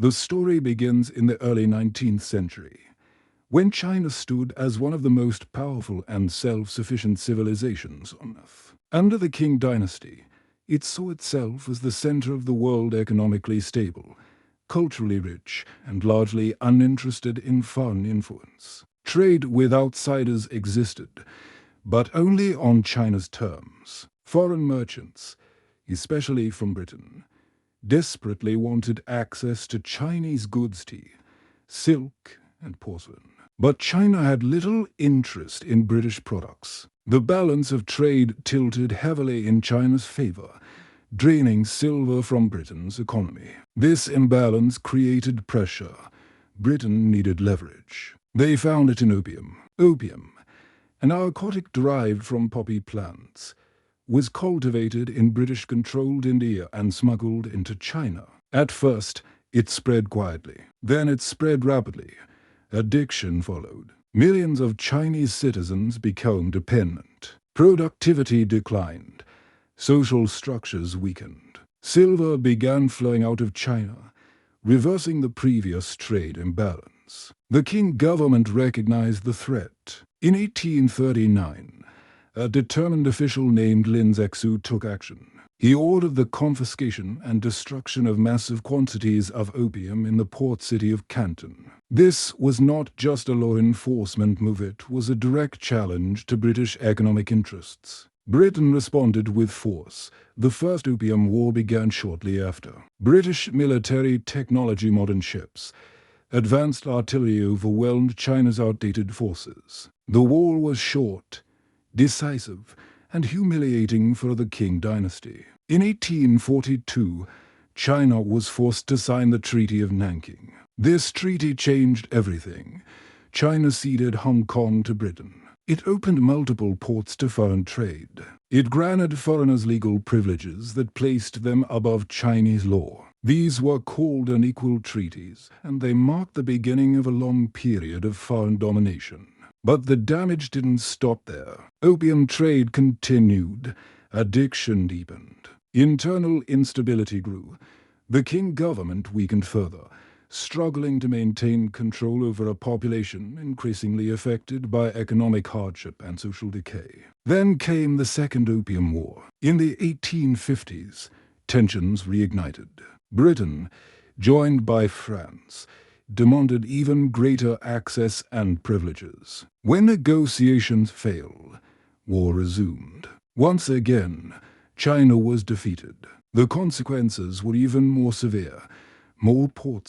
The story begins in the early 19th century, when China stood as one of the most powerful and self-sufficient civilizations on Earth. Under the Qing dynasty, it saw itself as the center of the world, economically stable, culturally rich, and largely uninterested in foreign influence. Trade with outsiders existed, but only on China's terms. Foreign merchants, especially from Britain, desperately wanted access to Chinese goods, tea, silk, and porcelain. But China had little interest in British products. The balance of trade tilted heavily in China's favor, draining silver from Britain's economy. This imbalance created pressure. Britain needed leverage. They found it in opium. Opium, a narcotic derived from poppy plants, was cultivated in British-controlled India and smuggled into China. At first, it spread quietly. Then it spread rapidly. Addiction followed. Millions of Chinese citizens became dependent. Productivity declined. Social structures weakened. Silver began flowing out of China, reversing the previous trade imbalance. The Qing government recognized the threat. In 1839, a determined official named Lin Zexu took action. He ordered the confiscation and destruction of massive quantities of opium in the port city of Canton. This was not just a law enforcement move, it was a direct challenge to British economic interests. Britain responded with force. The First Opium War began shortly after. British military technology, modern ships, advanced artillery overwhelmed China's outdated forces. The war was short, decisive, and humiliating for the Qing dynasty. In 1842, China was forced to sign the Treaty of Nanking. This treaty changed everything. China ceded Hong Kong to Britain. It opened multiple ports to foreign trade. It granted foreigners legal privileges that placed them above Chinese law. These were called unequal treaties, and they marked the beginning of a long period of foreign domination. But the damage didn't stop there. Opium trade continued. Addiction deepened. Internal instability grew. The Qing government weakened further, struggling to maintain control over a population increasingly affected by economic hardship and social decay. Then came the Second Opium War. In the 1850s, tensions reignited. Britain, joined by France, demanded even greater access and privileges. When negotiations failed, war resumed. Once again, China was defeated. The consequences were even more severe. More ports